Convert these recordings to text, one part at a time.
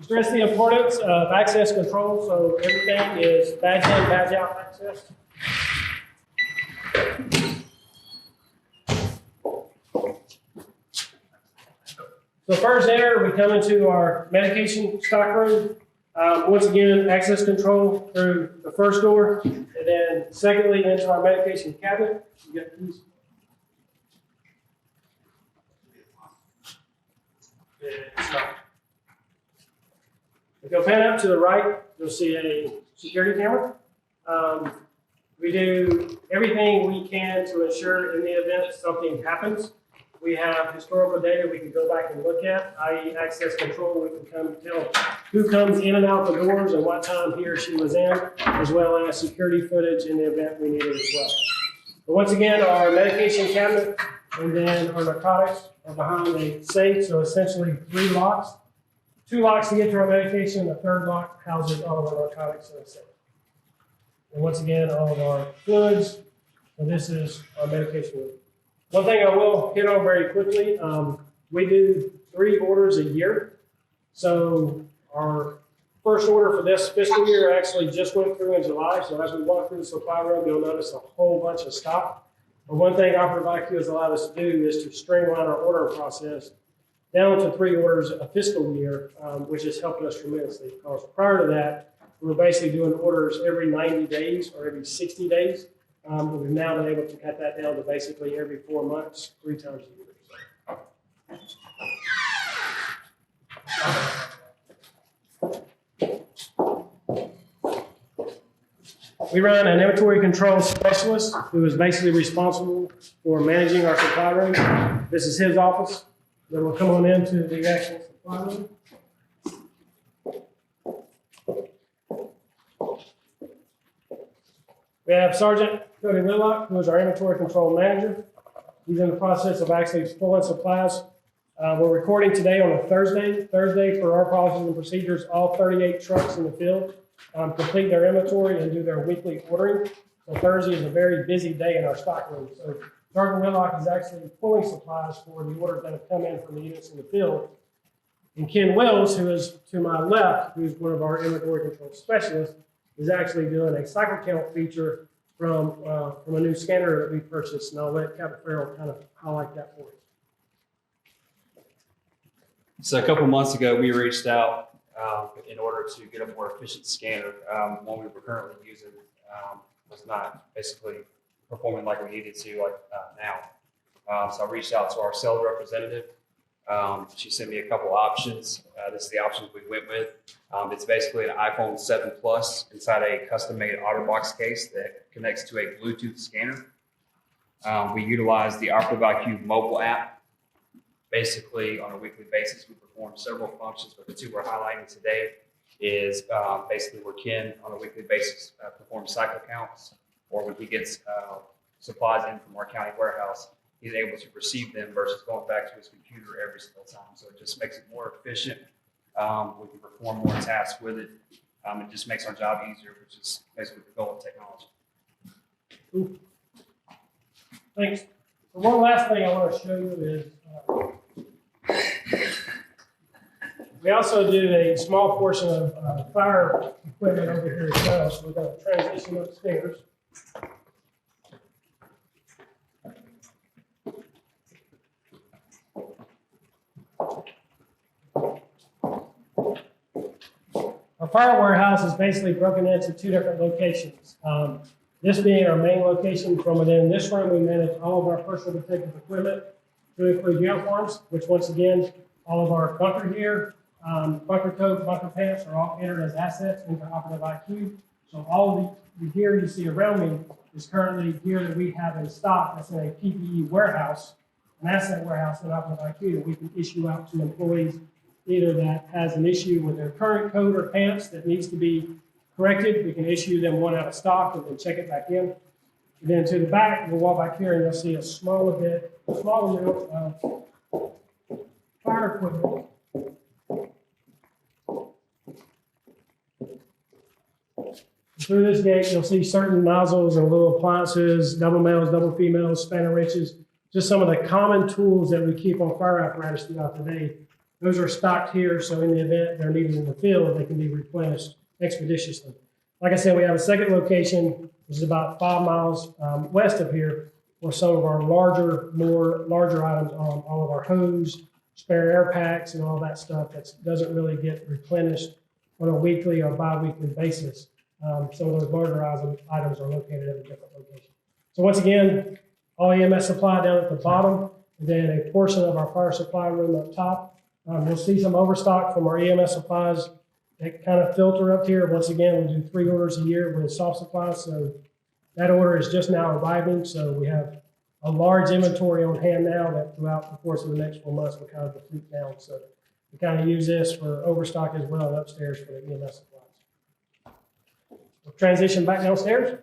Stress the importance of access control, so everything is badge in, badge out access. So first enter, we come into our medication stock room. Once again, access control through the first door, and then secondly into our medication cabinet. You got these. If you'll pan up to the right, you'll see a security camera. We do everything we can to ensure in the event something happens, we have historical data we can go back and look at, i.e. access control. We can come tell who comes in and out the doors and what time he or she was in, as well as security footage in the event we need it as well. But once again, our medication cabinet and then our narcotics are behind a safe, so essentially 3 locks. 2 locks to get to our medication, the third lock houses all of our narcotics in a safe. And once again, all of our fluids, and this is our medication room. One thing I will hit on very quickly, we do 3 orders a year. So our first order for this fiscal year actually just went through in July. So as we walk through the supply room, you'll notice a whole bunch of stock. But one thing Operative IQ has allowed us to do is to streamline our ordering process down to 3 orders a fiscal year, which has helped us tremendously. Because prior to that, we were basically doing orders every 90 days or every 60 days. But we've now been able to cut that down to basically every 4 months, 3 times a year. We run an inventory control specialist who is basically responsible for managing our supply room. This is his office. Then we'll come on into the actual supply room. We have Sergeant Cody Whitlock, who is our inventory control manager. He's in the process of actually pulling supplies. We're recording today on a Thursday. Thursday, for our policies and procedures, all 38 trucks in the field complete their inventory and do their weekly ordering. So Thursday is a very busy day in our stock room. So Sergeant Whitlock is actually pulling supplies for the orders that have come in from the units in the field. And Ken Wells, who is to my left, who's one of our inventory control specialists, is actually doing a cycle count feature from a new scanner that we purchased. And I'll let Captain Farrell kind of highlight that for you. So a couple months ago, we reached out in order to get a more efficient scanner. One we were currently using was not basically performing like we needed to now. So I reached out to our sales representative. She sent me a couple options. This is the options we went with. It's basically an iPhone 7 Plus inside a custom-made OtterBox case that connects to a Bluetooth scanner. We utilize the Operative IQ mobile app. Basically, on a weekly basis, we perform several functions, but the 2 we're highlighting today is basically where Ken, on a weekly basis, performs cycle counts, or when he gets supplies in from our county warehouse, he's able to receive them versus going back to his computer every single time. So it just makes it more efficient. We can perform more tasks with it. It just makes our job easier, which is basically the goal of technology. Ooh. Thanks. So one last thing I want to show you is we also do a small portion of fire equipment over here as well. So we're going to transition upstairs. Our fire warehouse is basically broken into 2 different locations. This being our main location. From within this room, we manage all of our personal protective equipment to include uniforms, which once again, all of our bunker gear, bunker coat, bunker pants are all entered as assets into Operative IQ. So all of the gear you see around me is currently gear that we have in stock that's in a PPE warehouse, an asset warehouse in Operative IQ that we can issue out to employees either that has an issue with their current coat or pants that needs to be corrected. We can issue them one out of stock and then check it back in. And then to the back, we'll walk back here and you'll see a small amount of fire equipment. Through this gate, you'll see certain nozzles and little appliances, double males, double females, spanner wrenches, just some of the common tools that we keep on fire apparatus throughout the day. Those are stocked here, so in the event they're needed in the field, they can be replenished expeditiously. Like I said, we have a second location, which is about 5 miles west of here, where some of our larger items, all of our hose, spare air packs, and all that stuff that doesn't really get replenished on a weekly or bi-weekly basis. Some of those larger items are located at a different location. So once again, all EMS supply down at the bottom, and then a portion of our fire supply room up top. You'll see some overstock from our EMS supplies that kind of filter up here. Once again, we do 3 orders a year with soft supplies, so that order is just now arriving. So we have a large inventory on hand now that throughout the course of the next 4 months will kind of deplete down. So we kind of use this for overstock as well, and upstairs for the EMS supplies. We'll transition back downstairs.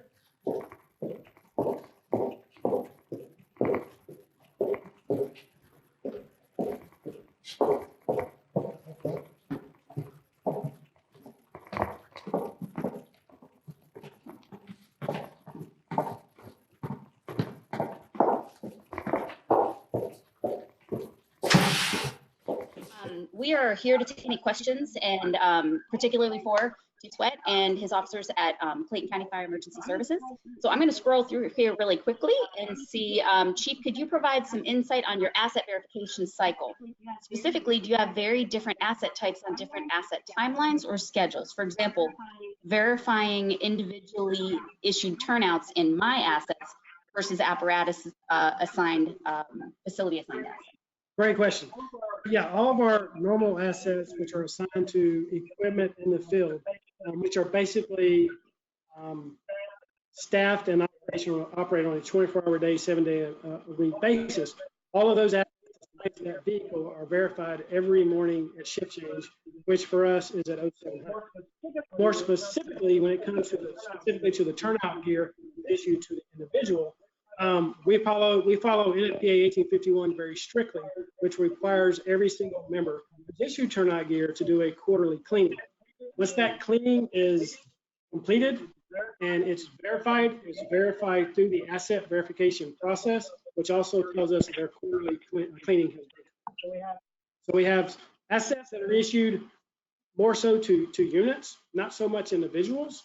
We are here to take any questions, and particularly for Chief Sweat and his officers at Clayton County Fire Emergency Services. So I'm going to scroll through here really quickly and see, Chief, could you provide some insight on your asset verification cycle? Specifically, do you have very different asset types on different asset timelines or schedules? For example, verifying individually issued turnouts in my assets versus apparatus assigned, facility assigned assets. Great question. Yeah, all of our normal assets, which are assigned to equipment in the field, which are basically staffed and operational, operate on a 24-hour day, 7-day a week basis. All of those assets in that vehicle are verified every morning at shift change, which for us is at 0700. More specifically, when it comes to the turnout gear issued to the individual, we follow NFPA 1851 very strictly, which requires every single member of issue turnout gear to do a quarterly cleaning. Once that cleaning is completed and it's verified through the asset verification process, which also tells us their quarterly cleaning has been. So we have assets that are issued more so to units, not so much individuals.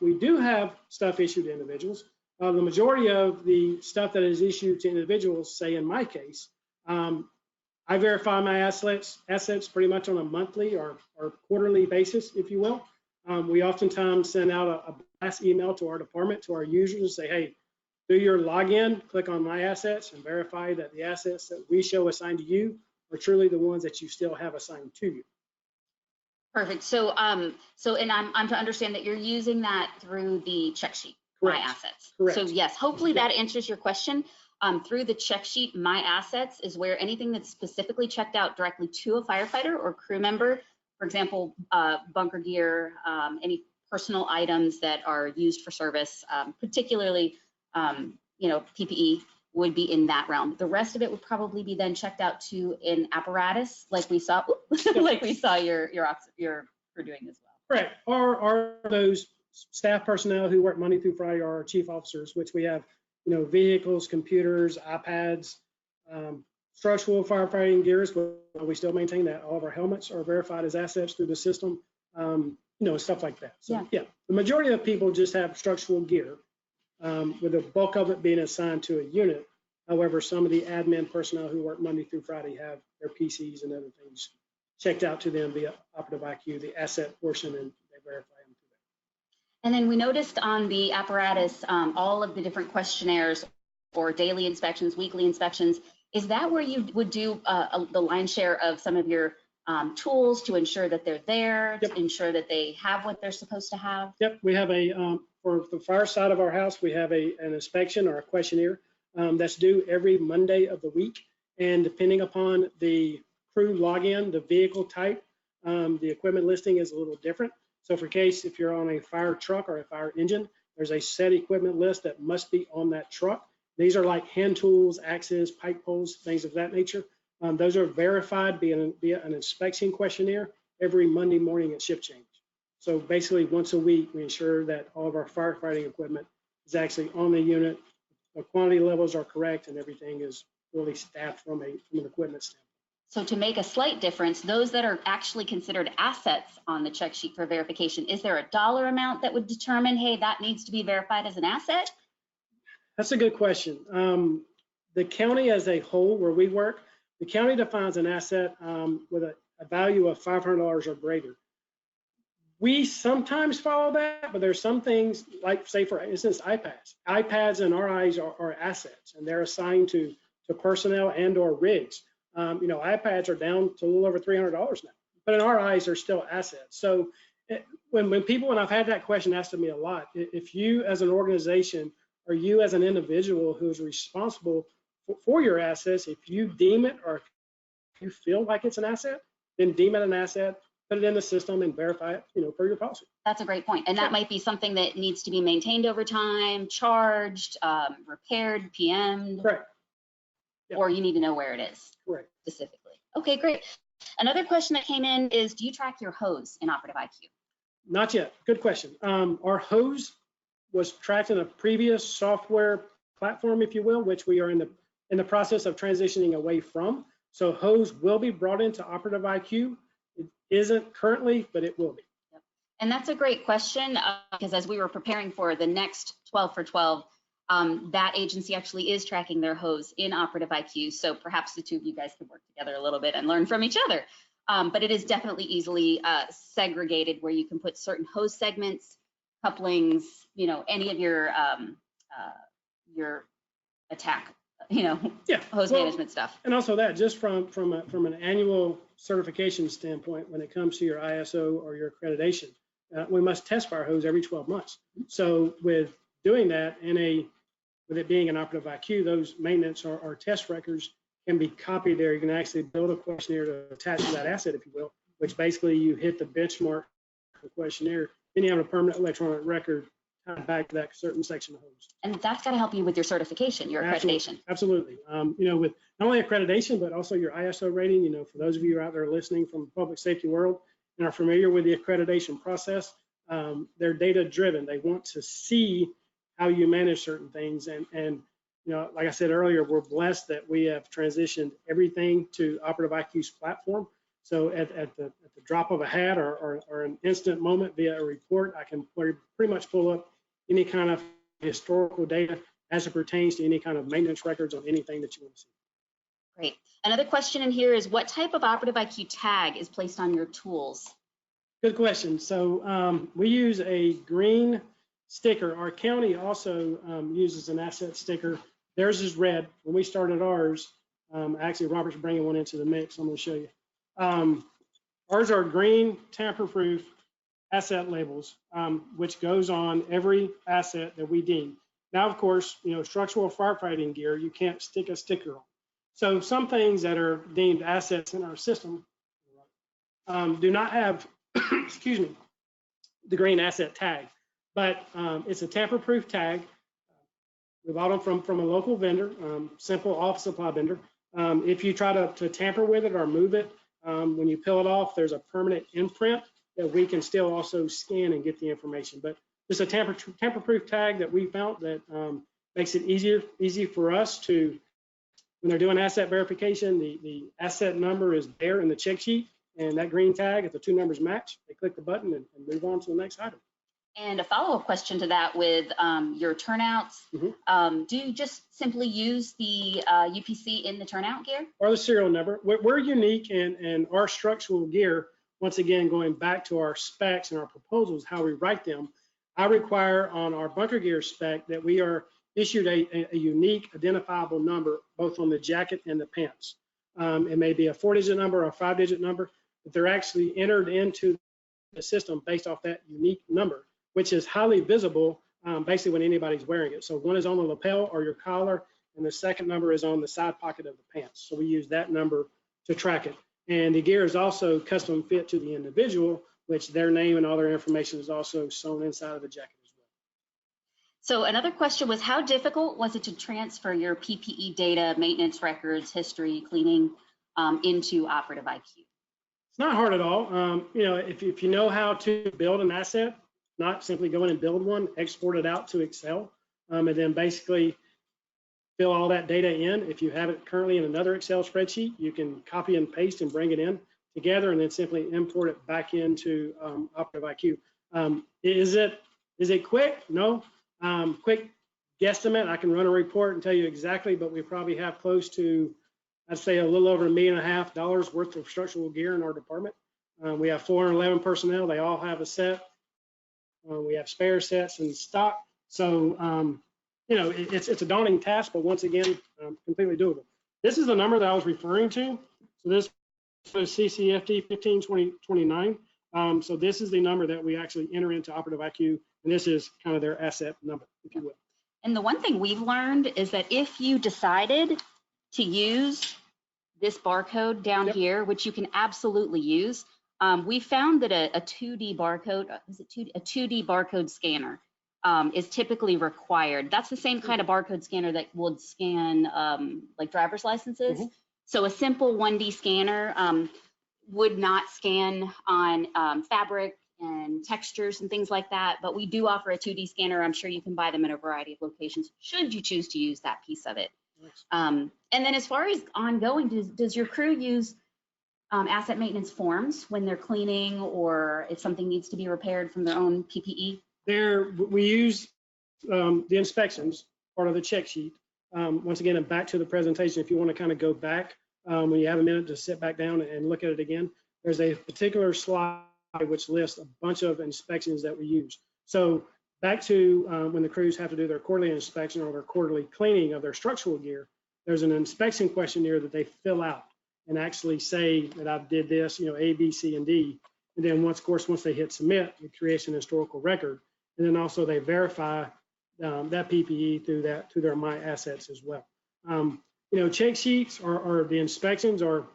We do have stuff issued to individuals. The majority of the stuff that is issued to individuals, say in my case, I verify my assets pretty much on a monthly or quarterly basis, if you will. We oftentimes send out a blast email to our department, to our users, and say, hey, do your login, click on my assets, and verify that the assets that we show assigned to you are truly the ones that you still have assigned to you. Perfect. So, and I'm to understand that you're using that through the check sheet. Correct. My assets. Correct. So yes, hopefully that answers your question. Through the check sheet, my assets is where anything that's specifically checked out directly to a firefighter or crew member, for example, bunker gear, any personal items that are used for service, particularly, PPE would be in that realm. The rest of it would probably be then checked out to an apparatus, like we saw, like we saw your crew doing as well. Correct. Or those staff personnel who work Monday through Friday are our chief officers, which we have, vehicles, computers, iPads, structural firefighting gears. We still maintain that. All of our helmets are verified as assets through the system, stuff like that. So yeah, the majority of people just have structural gear, with the bulk of it being assigned to a unit. However, some of the admin personnel who work Monday through Friday have their PCs and other things checked out to them via Operative IQ, the asset portion, and they verify them. And then we noticed on the apparatus, all of the different questionnaires for daily inspections, weekly inspections. Is that where you would do the lion's share of some of your tools to ensure that they're there, Yep. to ensure that they have what they're supposed to have? Yep, we have for the fire side of our house, we have an inspection or a questionnaire that's due every Monday of the week. And depending upon the crew login, the vehicle type, the equipment listing is a little different. So if you're on a fire truck or a fire engine, there's a set equipment list that must be on that truck. These are like hand tools, axes, pipe poles, things of that nature. Those are verified via an inspection questionnaire every Monday morning at shift change. So basically once a week, we ensure that all of our firefighting equipment is actually on the unit, the quantity levels are correct, and everything is fully staffed from an equipment standpoint. So to make a slight difference, those that are actually considered assets on the check sheet for verification, is there a dollar amount that would determine, hey, that needs to be verified as an asset? That's a good question. The county as a whole, where we work, the county defines an asset with a value of $500 or greater. We sometimes follow that, but there's some things like, say, for instance, iPads. iPads in our eyes are assets, and they're assigned to personnel and or rigs. iPads are down to a little over $300 now, but in our eyes, they're still assets. So when people, and I've had that question asked of me a lot, if you as an organization or you as an individual who is responsible for your assets, if you deem it or if you feel like it's an asset, then deem it an asset, put it in the system and verify it, per your policy. That's a great point. And that might be something that needs to be maintained over time, charged, repaired, PM'd. Correct. Yep. Or you need to know where it is. Correct. Specifically. Okay, great. Another question that came in is, do you track your hose in Operative IQ? Not yet. Good question. Our hose was tracked in a previous software platform, if you will, which we are in the process of transitioning away from. So hose will be brought into Operative IQ. It isn't currently, but it will be. Yep. And that's a great question because as we were preparing for the next 12 for 12, that agency actually is tracking their hose in Operative IQ. So perhaps the two of you guys could work together a little bit and learn from each other. But it is definitely easily segregated where you can put certain hose segments, couplings, any of your attack, hose management stuff. And also that, just from an annual certification standpoint, when it comes to your ISO or your accreditation, we must test fire hose every 12 months. So with doing that with it being an Operative IQ, those maintenance or test records can be copied there. You can actually build a questionnaire to attach to that asset, if you will, which basically you hit the benchmark of the questionnaire, then you have a permanent electronic record tied back to that certain section of hose. And that's got to help you with your certification, your accreditation. Absolutely. With not only accreditation, but also your ISO rating. For those of you out there listening from the public safety world and are familiar with the accreditation process, they're data driven. They want to see how you manage certain things. And like I said earlier, we're blessed that we have transitioned everything to Operative IQ's platform. So at the drop of a hat or an instant moment via a report, I can pretty much pull up any kind of historical data as it pertains to any kind of maintenance records on anything that you want to see. Great. Another question in here is, what type of Operative IQ tag is placed on your tools? Good question. So we use a green sticker. Our county also uses an asset sticker. Theirs is red. When we started ours, actually Robert's bringing one into the mix. I'm going to show you. Ours are green tamper-proof asset labels, which goes on every asset that we deem. Now, of course, structural firefighting gear, you can't stick a sticker on. So some things that are deemed assets in our system do not have, excuse me, the green asset tag, but it's a tamper-proof tag. We bought them from a local vendor, simple office supply vendor. If you try to tamper with it or move it, when you peel it off, there's a permanent imprint that we can still also scan and get the information. But it's a tamper-proof tag that we found that makes it easy for us to, when they're doing asset verification, the asset number is there in the check sheet, and that green tag, if the two numbers match, they click the button and move on to the next item. And a follow-up question to that with your turnouts, do you just simply use the UPC in the turnout gear? Or the serial number. We're unique in our structural gear, once again, going back to our specs and our proposals, how we write them. I require on our bunker gear spec that we are issued a unique identifiable number, both on the jacket and the pants. It may be a 4-digit number or a 5-digit number, but they're actually entered into the system based off that unique number, which is highly visible basically when anybody's wearing it. So one is on the lapel or your collar, and the second number is on the side pocket of the pants. So we use that number to track it. And the gear is also custom fit to the individual, which their name and all their information is also sewn inside of the jacket as well. So another question was, how difficult was it to transfer your PPE data, maintenance records, history, cleaning into Operative IQ? It's not hard at all. If you know how to build an asset, not simply go in and build one, export it out to Excel, and then basically fill all that data in. If you have it currently in another Excel spreadsheet, you can copy and paste and bring it in together and then simply import it back into Operative IQ. Is it quick? No. Quick guesstimate, I can run a report and tell you exactly, but we probably have close to, I'd say, a little over $1.5 million worth of structural gear in our department. We have 411 personnel. They all have a set. We have spare sets in stock. So, you know, it's a daunting task, but once again, completely doable. This is the number that I was referring to. So this is CCFD 152029. So this is the number that we actually enter into Operative IQ, and this is kind of their asset number, if you will. And the one thing we've learned is that if you decided to use this barcode down here, which you can absolutely use, we found that a 2D barcode, a 2D barcode scanner is typically required. That's the same kind of barcode scanner that would scan like driver's licenses. Mm-hmm. So a simple 1D scanner would not scan on fabric and textures and things like that, but we do offer a 2D scanner. I'm sure you can buy them in a variety of locations should you choose to use that piece of it. And then as far as ongoing, does your crew use asset maintenance forms when they're cleaning or if something needs to be repaired from their own PPE? We use the inspections, part of the check sheet. Once again, and back to the presentation, if you want to kind of go back, when you have a minute to sit back down and look at it again, there's a particular slide which lists a bunch of inspections that we use. So back to when the crews have to do their quarterly inspection or their quarterly cleaning of their structural gear, there's an inspection questionnaire that they fill out and actually say that I did this, you know, A, B, C, and D. And then once they hit submit, it creates an historical record. And then also they verify that PPE through their My Assets as well. You know, check sheets or the inspections are,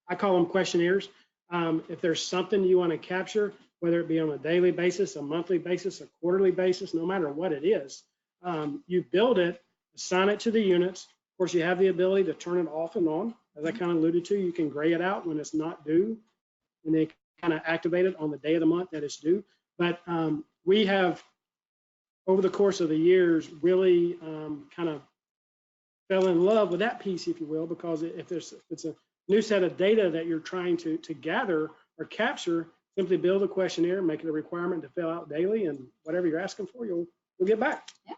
I call them questionnaires. If there's something you want to capture, whether it be on a daily basis, a monthly basis, a quarterly basis, no matter what it is, you build it, assign it to the units. Of course, you have the ability to turn it off and on. As I kind of alluded to, you can gray it out when it's not due, and then kind of activate it on the day of the month that it's due. But we have, over the course of the years, really kind of fell in love with that piece, if you will, because if it's a new set of data that you're trying to gather or capture, simply build a questionnaire, make it a requirement to fill out daily, and whatever you're asking for, you'll get back. Yeah.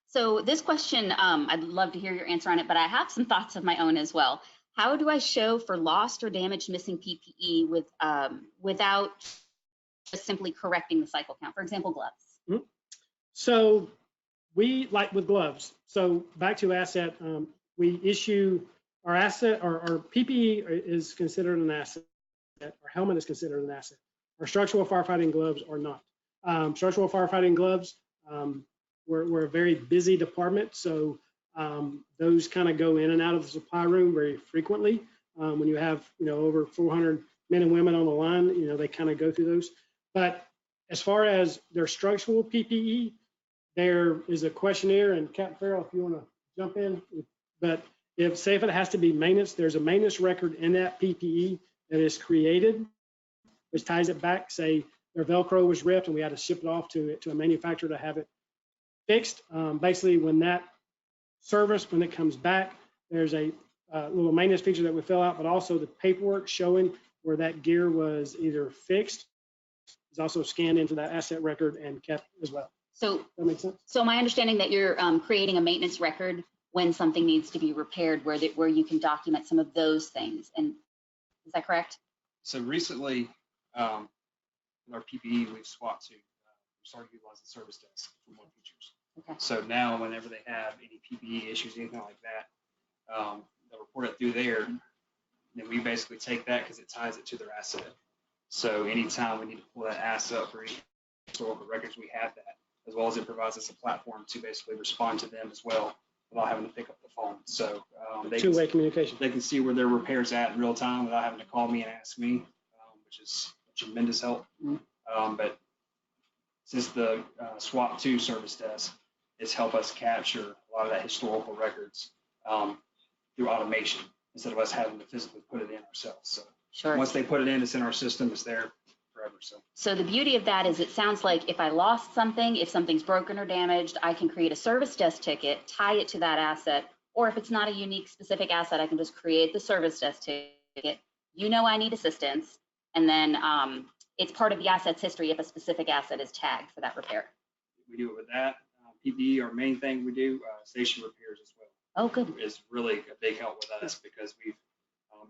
So this question, I'd love to hear your answer on it, but I have some thoughts of my own as well. How do I show for lost or damaged missing PPE without just simply correcting the cycle count? For example, gloves. Mm-hmm. So we, like with gloves, so back to asset, we issue our asset, our PPE is considered an asset. Our helmet is considered an asset. Our structural firefighting gloves are not. Structural firefighting gloves, we're a very busy department, so those kind of go in and out of the supply room very frequently. When you have, you know, over 400 men and women on the line, you know, they kind of go through those. But as far as their structural PPE, there is a questionnaire, and Captain Farrell, if you want to jump in, but if it has to be maintenance, there's a maintenance record in that PPE that is created, which ties it back. Say their Velcro was ripped and we had to ship it off to a manufacturer to have it fixed. Basically, when that service, when it comes back, there's a little maintenance feature that we fill out, but also the paperwork showing where that gear was either fixed is also scanned into that asset record and kept as well. So that makes sense. So my understanding that you're creating a maintenance record when something needs to be repaired, where you can document some of those things, and is that correct? So recently, with our PPE, we've swapped to started utilizing service desk for more features. Okay. So now, whenever they have any PPE issues, anything like that, they'll report it through there. And then we basically take that because it ties it to their asset. So anytime we need to pull that asset up for any historical records, we have that, as well as it provides us a platform to basically respond to them as well without having to pick up the phone. So two-way communication. They can see where their repair's at in real time without having to call me and ask me, which is a tremendous help. But since the swap to service desk, it's helped us capture a lot of that historical records through automation instead of us having to physically put it in ourselves. So sure. Once they put it in, it's in our system, it's there forever. So the beauty of that is it sounds like if I lost something, if something's broken or damaged, I can create a service desk ticket, tie it to that asset, or if it's not a unique specific asset, I can just create the service desk ticket. You know I need assistance, and then it's part of the asset's history if a specific asset is tagged for that repair. We do it with that. PPE, our main thing we do, station repairs as well. Oh, good. Is really a big help with us because we've,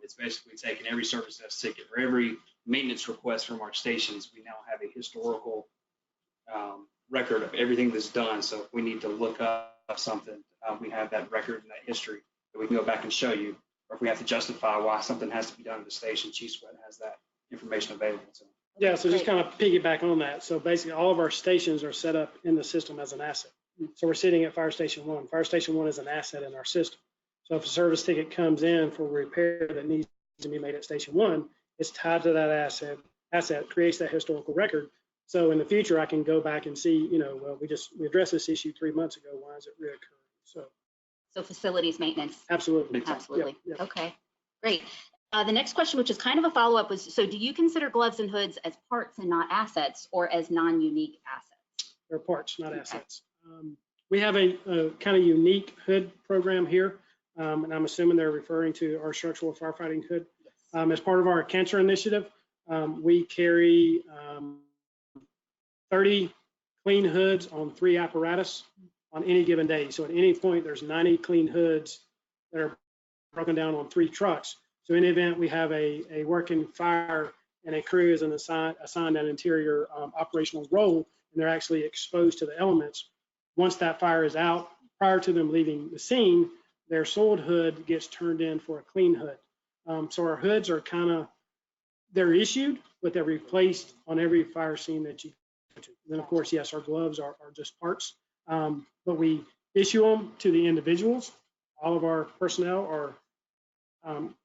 it's basically taken every service desk ticket for every maintenance request from our stations. We now have a historical record of everything that's done. So if we need to look up something, we have that record and that history that we can go back and show you. Or if we have to justify why something has to be done at the station, Chief Sweat has that information available to them. Yeah, so just kind of piggyback on that. So basically all of our stations are set up in the system as an asset. So we're sitting at Fire Station 1. Fire Station 1 is an asset in our system. So if a service ticket comes in for repair that needs to be made at Station 1, it's tied to that asset creates that historical record. So in the future, I can go back and see, well, we addressed this issue 3 months ago. Why is it reoccurring? So facilities maintenance. Absolutely. Absolutely. Yeah, yeah. Okay, great. The next question, which is kind of a follow-up, was, so do you consider gloves and hoods as parts and not assets, or as non-unique assets? They're parts, not assets. We have a kind of unique hood program here, and I'm assuming they're referring to our structural firefighting hood. As part of our cancer initiative, we carry 30 clean hoods on 3 apparatus on any given day. So at any point, there's 90 clean hoods that are broken down on 3 trucks. So in the event we have a working fire and a crew is assigned an interior operational role, and they're actually exposed to the elements, once that fire is out, prior to them leaving the scene, their soiled hood gets turned in for a clean hood. So our hoods are they're issued, but they're replaced on every fire scene that you go to. Then of course, yes, our gloves are just parts, but we issue them to the individuals. All of our personnel are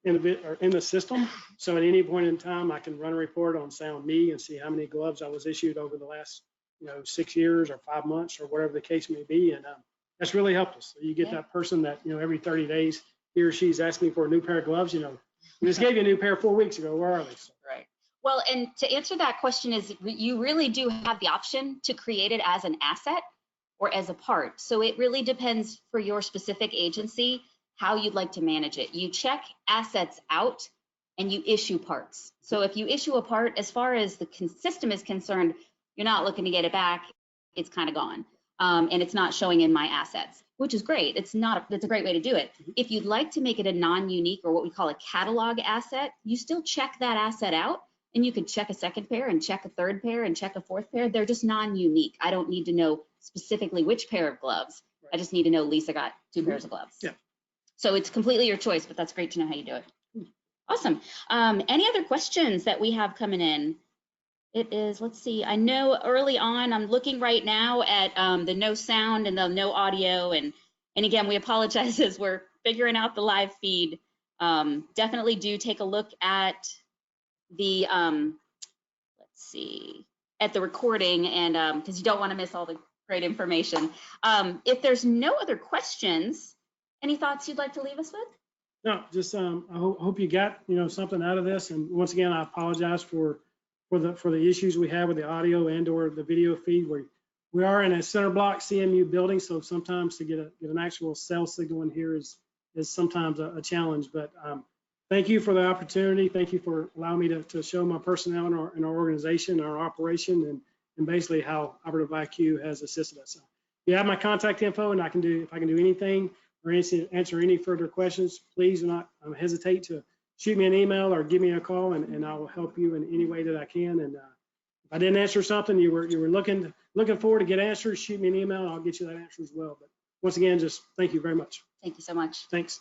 in the system. So at any point in time, I can run a report on Sound Me and see how many gloves I was issued over the last 6 years or 5 months or whatever the case may be. And that's really helped us. So you get that person that, every 30 days, he or she's asking for a new pair of gloves, we just gave you a new pair 4 weeks ago. Where are they? So, right. Well, and to answer that question is you really do have the option to create it as an asset or as a part. So it really depends for your specific agency how you'd like to manage it. You check assets out and you issue parts. So if you issue a part, as far as the system is concerned, you're not looking to get it back. It's kind of gone. And it's not showing in my assets, which is great. It's a great way to do it. If you'd like to make it a non-unique or what we call a catalog asset, you still check that asset out and you could check a second pair and check a third pair and check a fourth pair. They're just non-unique. I don't need to know specifically which pair of gloves. I just need to know Lisa got 2 pairs of gloves. Yeah. So it's completely your choice, but that's great to know how you do it. Awesome. Any other questions that we have coming in? It is, let's see, I know early on, I'm looking right now at the no sound and the no audio. And again, we apologize as we're figuring out the live feed. Definitely do take a look at the, let's see, at the recording, and because you don't want to miss all the great information. If there's no other questions, any thoughts you'd like to leave us with? No, just I hope you got something out of this. And once again, I apologize for the issues we have with the audio and or the video feed. We are in a center block CMU building, so sometimes to get an actual cell signal in here is sometimes a challenge. But thank you for the opportunity. Thank you for allowing me to show my personnel in our organization, our operation, and basically how Operative IQ has assisted us. So you have my contact info, and if I can do anything or answer any further questions, please do not hesitate to shoot me an email or give me a call, and I will help you in any way that I can. And if I didn't answer something you were looking forward to get answers, shoot me an email and I'll get you that answer as well. But once again, just thank you very much. Thank you so much. Thanks.